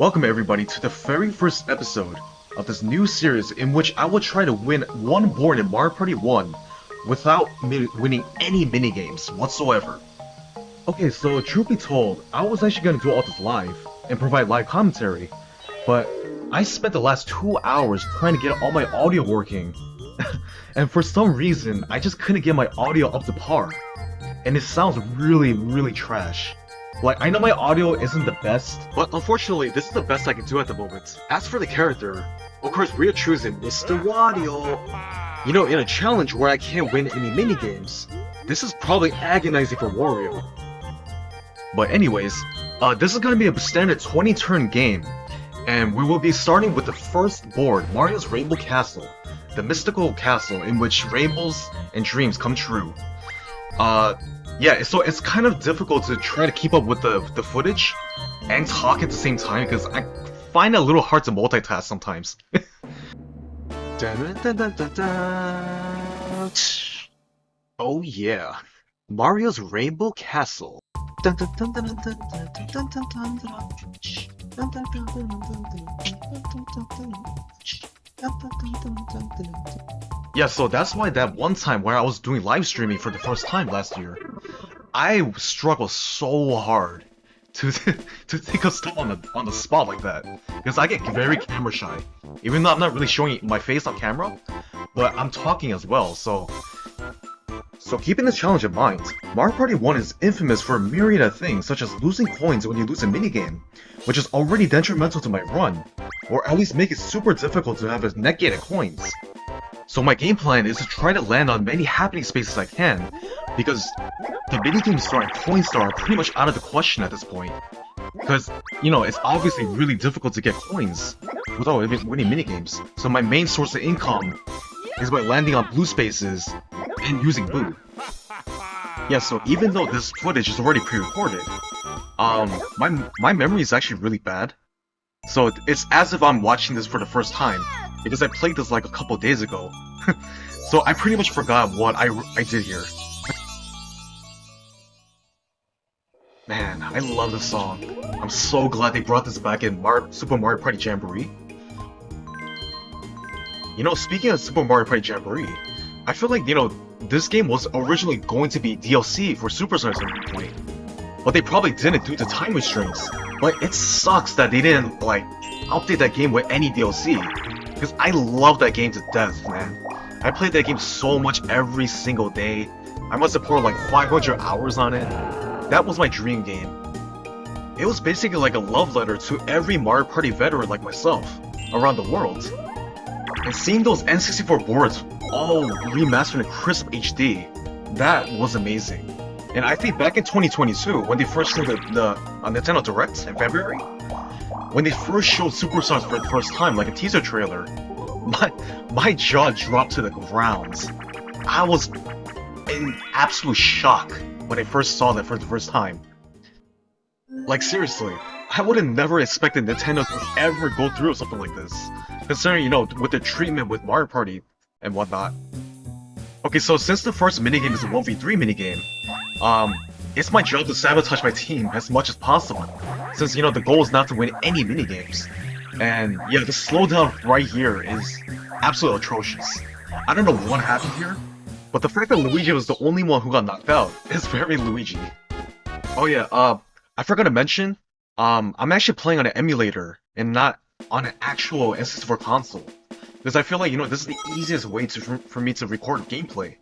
Welcome everybody to the very first episode of this new series in which I will try to win one board in Mario Party 1 without winning any minigames whatsoever. Okay, so truth be told, I was actually going to do all this live and provide live commentary, but I spent the last 2 hours trying to get all my audio working, and for some reason, I just couldn't get my audio up to par, and it sounds really trash. Like, I know my audio isn't the best, but unfortunately, this is the best I can do at the moment. As for the character, of course, we are choosing Mr. Wario. You know, in a challenge where I can't win any minigames, this is probably agonizing for Wario. But anyways, this is going to be a standard 20-turn game, and we will be starting with the first board, Mario's Rainbow Castle, the mystical castle in which rainbows and dreams come true. Yeah, so it's kind of difficult to try to keep up with the footage and talk at the same time because I find it a little hard to multitask sometimes. Oh yeah, Mario's Rainbow Castle. Yeah, so that's why that one time where I was doing live streaming for the first time last year, I struggled so hard to to think of stuff on the spot like that, because I get very camera shy. Even though I'm not really showing my face on camera, but I'm talking as well. So keeping this challenge in mind, Mario Party 1 is infamous for a myriad of things, such as losing coins when you lose a minigame, which is already detrimental to my run, or at least make it super difficult to have a negated coins. So my game plan is to try to land on many happening spaces I can, because the minigame star and coin star are pretty much out of the question at this point. Because, you know, it's obviously really difficult to get coins without winning minigames, so my main source of income is by landing on blue spaces and using Boo. Yeah, so even though this footage is already pre-recorded, my memory is actually really bad. So it's as if I'm watching this for the first time, because I played this like a couple days ago. So I pretty much forgot what I did here. Man, I love this song. I'm so glad they brought this back in Super Mario Party Jamboree. You know, speaking of Super Mario Party Jamboree, I feel like, you know, this game was originally going to be DLC for Superstars at one point, but they probably didn't due to time restraints. But it sucks that they didn't, like, update that game with any DLC, because I love that game to death, man. I played that game so much every single day. I must have poured like 500 hours on it. That was my dream game. It was basically like a love letter to every Mario Party veteran like myself around the world. And seeing those N64 boards all remastered in crisp HD, that was amazing. And I think back in 2022, when they first showed the Nintendo Direct in February, when they first showed Superstars for the first time, like a teaser trailer, my jaw dropped to the ground. I was in absolute shock when I first saw that for the first time. Like seriously, I would have never expected Nintendo to ever go through something like this, considering, you know, with the treatment with Mario Party and whatnot. Okay, so since the first minigame is a 1v3 minigame, it's my job to sabotage my team as much as possible, since, you know, the goal is not to win any minigames. And yeah, the slowdown right here is absolutely atrocious. I don't know what happened here, but the fact that Luigi was the only one who got knocked out is very Luigi. Oh yeah, I forgot to mention, I'm actually playing on an emulator and not on an actual N64 console, because I feel like, you know, this is the easiest way for me to record gameplay.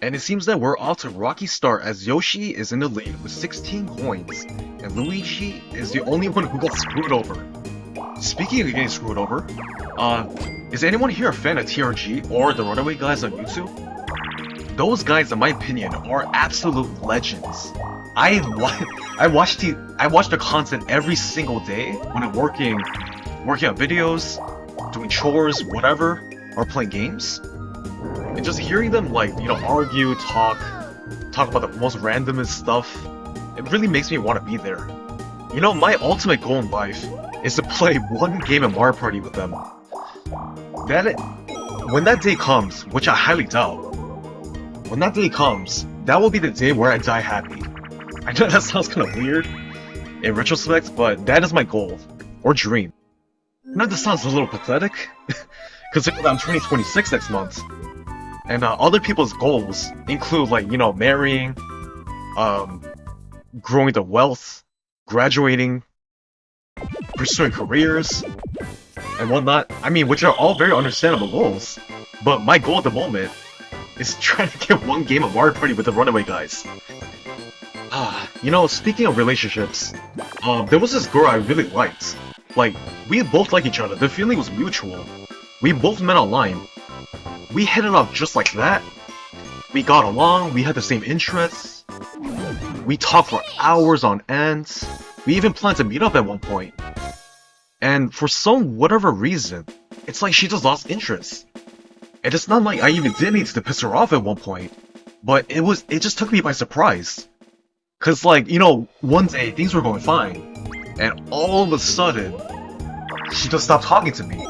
And it seems that we're off to a rocky start as Yoshi is in the lead with 16 coins, and Luigi is the only one who got screwed over. Speaking of getting screwed over, is anyone here a fan of TRG or the Runaway guys on YouTube? Those guys, in my opinion, are absolute legends. I watch their content every single day when I'm working on videos, doing chores, whatever, or playing games. And just hearing them, like, you know, argue, talk about the most randomest stuff, it really makes me want to be there. You know, my ultimate goal in life is to play one game of Mario Party with them. When that day comes, which I highly doubt, when that day comes, that will be the day where I die happy. I know that sounds kind of weird in retrospect, but that is my goal. or dream. Now this sounds a little pathetic, considering that I'm turning 26 next month, and other people's goals include like, you know, marrying, um, growing the wealth, graduating, pursuing careers, and whatnot. I mean, which are all very understandable goals. But my goal at the moment is trying to get one game of Mario Party with the Runaway Guys. You know, speaking of relationships, there was this girl I really liked. Like, we both like each other. The feeling was mutual. We both met online. We hit it off just like that. We got along, we had the same interests. We talked for hours on end. We even planned to meet up at one point. And for some whatever reason, it's like she just lost interest. And it's not like I even did need to piss her off at one point, but it just took me by surprise. Cause like, you know, one day things were going fine, and all of a sudden, she just stopped talking to me.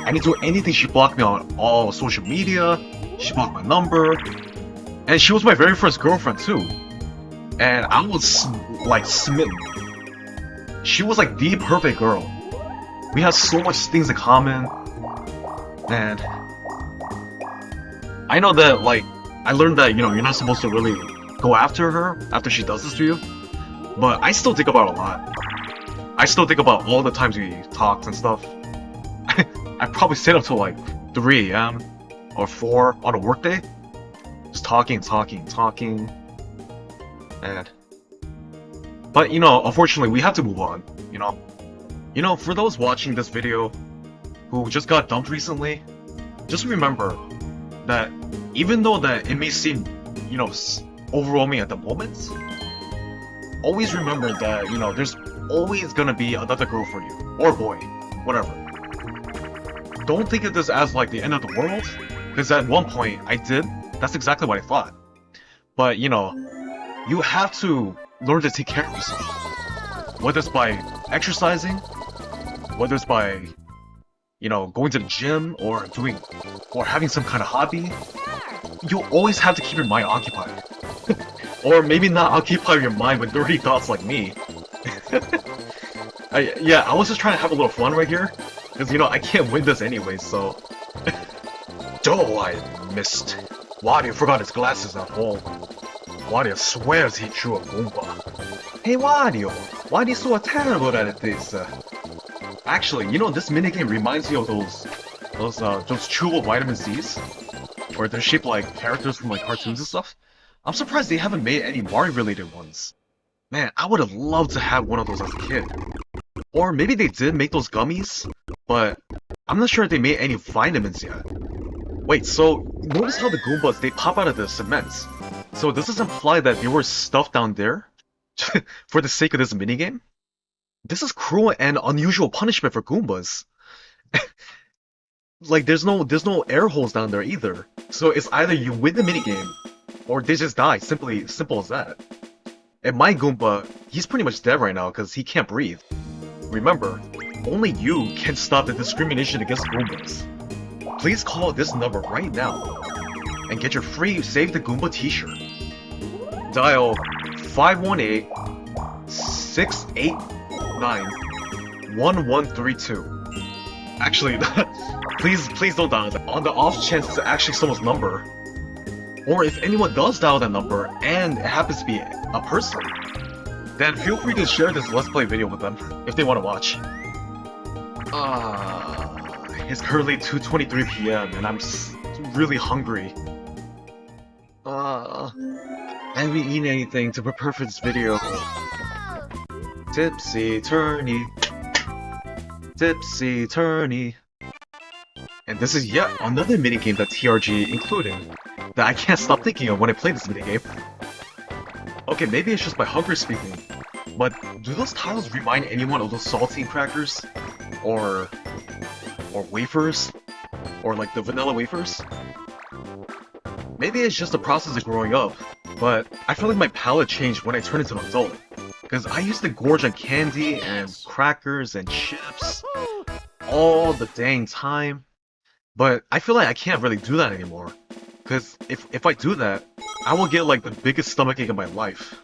I didn't do anything, she blocked me on all social media, she blocked my number, and she was my very first girlfriend too. And I was like smitten. She was like the perfect girl. We had so much things in common, and I know that, like, I learned that, you know, you're not supposed to really go after her after she does this to you, but I still think about it a lot. I still think about all the times we talked and stuff. I probably stayed up till like 3 AM or 4 on a workday, just talking, and... But, you know, unfortunately, we have to move on, you know? You know, for those watching this video who just got dumped recently, just remember that even though that it may seem, you know, overwhelming at the moment, always remember that, you know, there's always gonna be another girl for you, or boy, whatever. Don't think of this as like the end of the world, because at one point I did, that's exactly what I thought. But, you know, you have to learn to take care of yourself. Whether it's by exercising, whether it's by, you know, going to the gym, or having some kind of hobby, you always have to keep your mind occupied. Or maybe not occupy your mind with dirty thoughts like me. I was just trying to have a little fun right here, because, you know, I can't win this anyway, so... Oh, I missed. Wario forgot his glasses at home. Wario swears he drew a Goomba. Hey Wario, why are you so terrible at this? Actually, you know, this minigame reminds me of those chewable vitamin C's, where they're shaped like characters from like cartoons and stuff. I'm surprised they haven't made any Mario-related ones. Man, I would have loved to have one of those as a kid. Or maybe they did make those gummies, but I'm not sure if they made any vitamins yet. Wait, so notice how the Goombas, they pop out of the cement. So does this imply that they were stuffed down there for the sake of this minigame? This is cruel and unusual punishment for Goombas. Like, there's no air holes down there either. So it's either you win the minigame, or they just die. Simple as that. And my Goomba, he's pretty much dead right now because he can't breathe. Remember, only you can stop the discrimination against Goombas. Please call this number right now and get your free Save the Goomba t-shirt. Dial 518-689-1132. Actually, please don't dial that. On the off chance it's actually someone's number. Or if anyone does dial that number and it happens to be a person, then feel free to share this Let's Play video with them if they want to watch. It's currently 2:23 PM and I'm really hungry. I haven't eaten anything to prepare for this video. Tipsy-turny. Tipsy-turny. And this is yet another minigame that TRG included that I can't stop thinking of when I play this minigame. Okay, maybe it's just my hunger speaking, but do those tiles remind anyone of those saltine crackers? Or wafers? Or like the vanilla wafers? Maybe it's just the process of growing up, but I feel like my palate changed when I turned into an adult. Because I used to gorge on candy and crackers and chips all the dang time. But I feel like I can't really do that anymore. Because if I do that, I will get like the biggest stomachache in my life.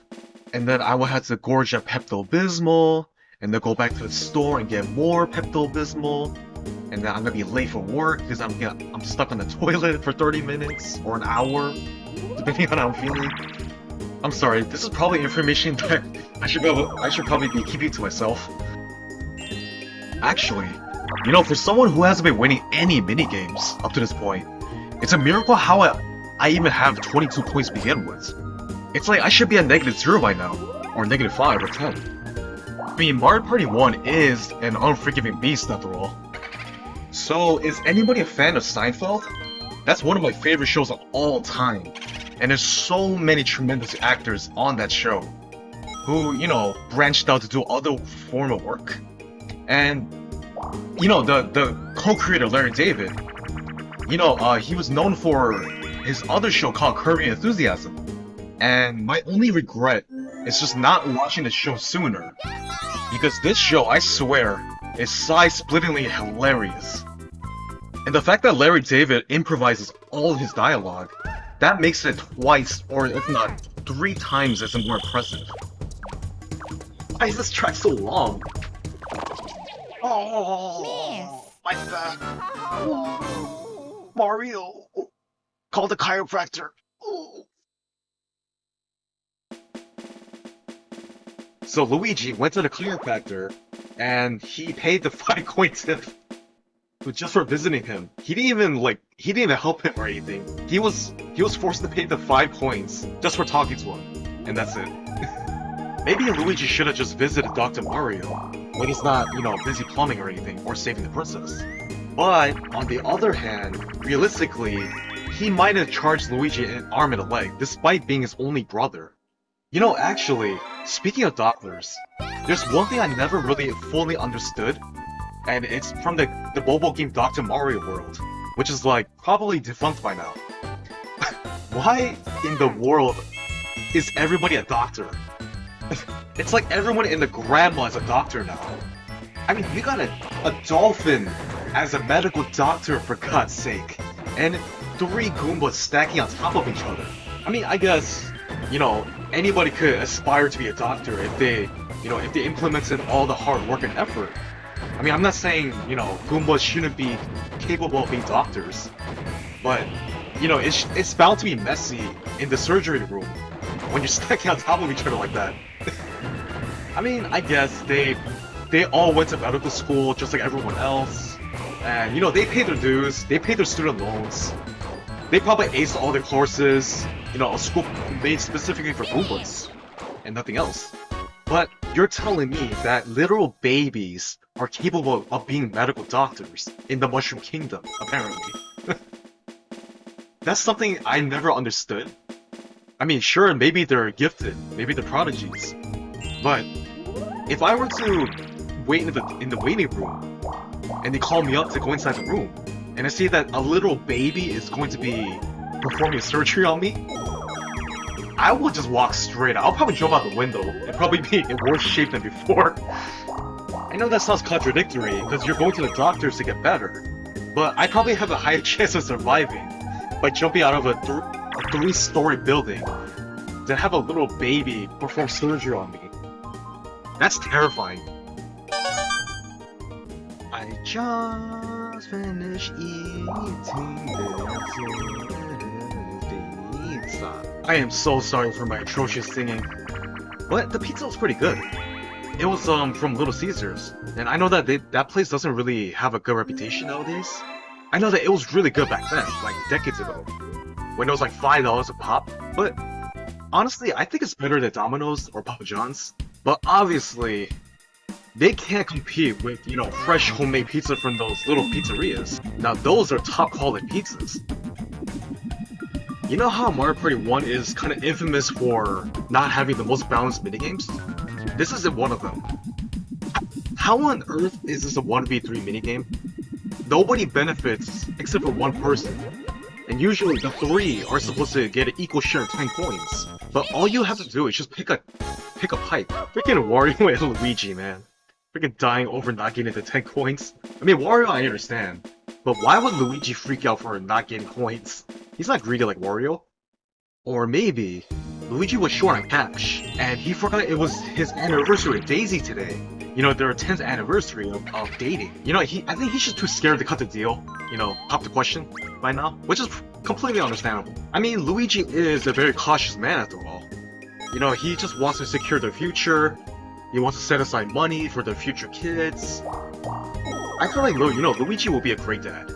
And then I will have to gorge on Pepto-Bismol and then go back to the store and get more Pepto-Bismol, and then I'm gonna be late for work because I'm stuck on the toilet for 30 minutes or an hour, depending on how I'm feeling. I'm sorry, this is probably information that I should probably be keeping to myself. Actually, you know, for someone who hasn't been winning any minigames up to this point, it's a miracle how I even have 22 points to begin with. It's like I should be at -0 by now, or -5 or 10. I mean, Mario Party 1 is an unforgiving beast after all. So, is anybody a fan of Seinfeld? That's one of my favorite shows of all time. And there's so many tremendous actors on that show who, you know, branched out to do other form of work. And, you know, the co-creator Larry David, you know, he was known for his other show called Curb Your Enthusiasm. And my only regret is just not watching the show sooner. Because this show, I swear, is side-splittingly hilarious. And the fact that Larry David improvises all his dialogue, that makes it twice, or if not 3 times as more impressive. Why is this track so long? Oh, my back. Mario, call the chiropractor. So Luigi went to the chiropractor, and he paid the 5-coin tip just for visiting him. He didn't even help him or anything. He was forced to pay the 5 coins just for talking to him, and that's it. Maybe Luigi should have just visited Dr. Mario when he's not, you know, busy plumbing or anything, or saving the princess. But on the other hand, realistically, he might have charged Luigi an arm and a leg, despite being his only brother. You know, actually, speaking of doctors, there's one thing I never really fully understood, and it's from the mobile game Dr. Mario World, which is like probably defunct by now. Why in the world is everybody a doctor? It's like everyone in the grandma is a doctor now. I mean, you got a dolphin as a medical doctor, for God's sake, and 3 Goombas stacking on top of each other. I mean, I guess, you know, anybody could aspire to be a doctor if they, you know, if they implemented all the hard work and effort. I mean, I'm not saying, you know, Goombas shouldn't be capable of being doctors, but, you know, it's bound to be messy in the surgery room when you're stacking on top of each other like that. I mean, I guess they all went to medical school just like everyone else, and, you know, they paid their dues, they paid their student loans, they probably aced all their courses, you know, a school made specifically for Goombas, and nothing else. But you're telling me that literal babies are capable of being medical doctors in the Mushroom Kingdom, apparently. That's something I never understood. I mean, sure, maybe they're gifted, maybe they're prodigies, but if I were to wait in the waiting room, and they call me up to go inside the room, and I see that a little baby is going to be performing surgery on me, I will just walk straight out. I'll probably jump out the window and probably be in worse shape than before. I know that sounds contradictory, because you're going to the doctors to get better, but I probably have a higher chance of surviving by jumping out of a 3-story building than have a little baby perform surgery on me. That's terrifying. I just finished eating this pizza. I am so sorry for my atrocious singing, but the pizza was pretty good. It was from Little Caesars, and I know that that place doesn't really have a good reputation nowadays. I know that it was really good back then, like decades ago, when it was like $5 a pop, but honestly, I think it's better than Domino's or Papa John's. But obviously, they can't compete with, you know, fresh homemade pizza from those little pizzerias. Now those are top quality pizzas. You know how Mario Party 1 is kind of infamous for not having the most balanced minigames? This isn't one of them. How on earth is this a 1v3 minigame? Nobody benefits except for one person. And usually the 3 are supposed to get an equal share of 10 coins. But all you have to do is just pick a pipe. Freaking Wario and Luigi, man. Freaking dying over not getting the 10 coins. I mean, Wario I understand, but why would Luigi freak out for not getting coins? He's not greedy like Wario. Or maybe Luigi was short on cash, and he forgot it was his anniversary with Daisy today. you know, their 10th anniversary of dating. You know, I think he's just too scared to cut the deal, you know, pop the question by now, which is completely understandable. I mean, Luigi is a very cautious man after all. You know, he just wants to secure their future, he wants to set aside money for their future kids. I feel like, you know, Luigi will be a great dad.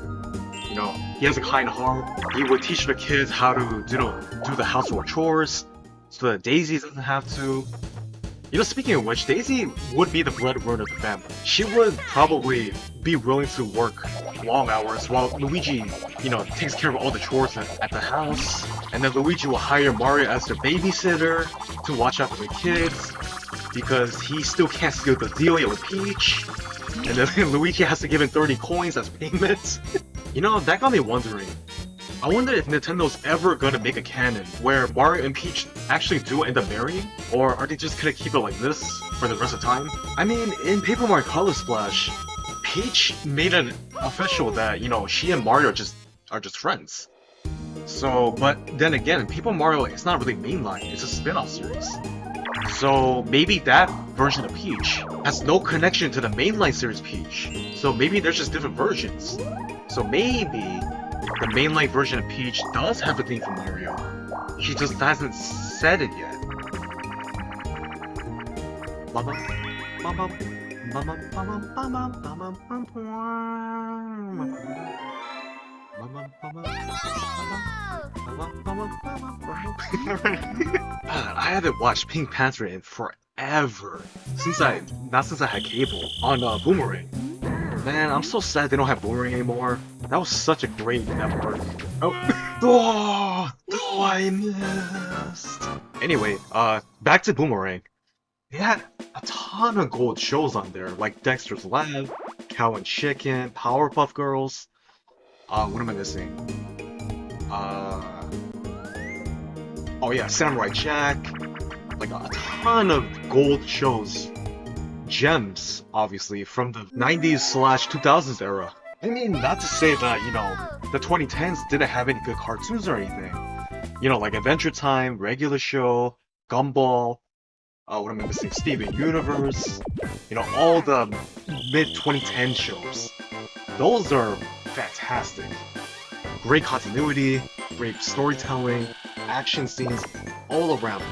You know, he has a kind heart, he would teach the kids how to, you know, do the household chores, so that Daisy doesn't have to. You know, speaking of which, Daisy would be the breadwinner of the family. She would probably be willing to work long hours while Luigi, you know, takes care of all the chores at the house. And then Luigi will hire Mario as their babysitter to watch out for the kids because he still can't seal the deal with Peach. And then Luigi has to give him 30 coins as payment. You know, that got me wondering. I wonder if Nintendo's ever gonna make a canon where Mario and Peach actually do end up marrying? Or are they just gonna keep it like this for the rest of time? I mean, in Paper Mario Color Splash, Peach made it official that, you know, she and Mario are just friends. So, but then again, Paper Mario is not really mainline, it's a spin-off series. So maybe that version of Peach has no connection to the mainline series Peach. So maybe there's just different versions. So maybe the mainline version of Peach does have a thing for Mario. She just hasn't said it yet. I haven't watched Pink Panther in forever. Not since I had cable on Boomerang. Man, I'm so sad they don't have Boomerang anymore. That was such a great network. Oh, I missed. Anyway, back to Boomerang. They had a ton of gold shows on there, like Dexter's Lab, Cow and Chicken, Powerpuff Girls. What am I missing? Oh yeah, Samurai Jack. Like a ton of gold shows. Gems, obviously, from the 90s/2000s era. I mean, not to say that, you know, the 2010s didn't have any good cartoons or anything. You know, like Adventure Time, Regular Show, Gumball, what am I missing? Steven Universe, you know, all the mid-2010 shows. Those are fantastic. Great continuity, great storytelling, action scenes, all around.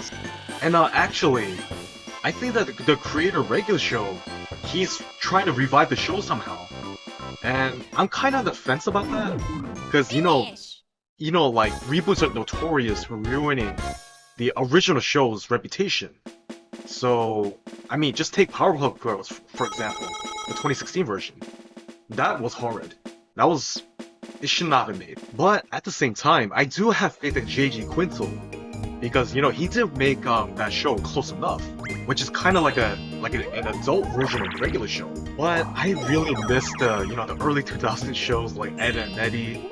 And actually, I think that the creator of Regular Show, he's trying to revive the show somehow. And I'm kind of on the fence about that, because you know, like reboots are notorious for ruining the original show's reputation. So, I mean, just take Powerpuff Girls for example, the 2016 version. That was horrid. It should not have been made. But at the same time, I do have faith in J.G. Quintel, because you know he did make that show Close Enough, which is kind of like an adult version of Regular Show. But I really miss the early 2000s shows like Ed and Eddie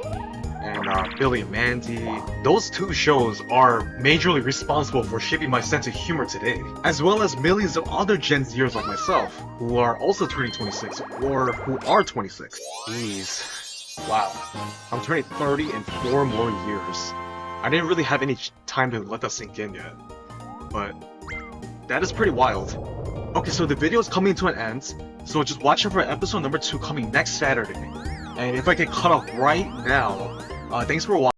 and Billy and Mandy. Those two shows are majorly responsible for shaping my sense of humor today, as well as millions of other Gen Zers like myself who are also turning 26 or who are 26. Jeez. Wow. I'm turning 30 in 4 more years. I didn't really have any time to let that sink in yet, but that is pretty wild. Okay, so the video is coming to an end, so just watch out for episode number 2 coming next Saturday. And if I get cut off right now, thanks for watching.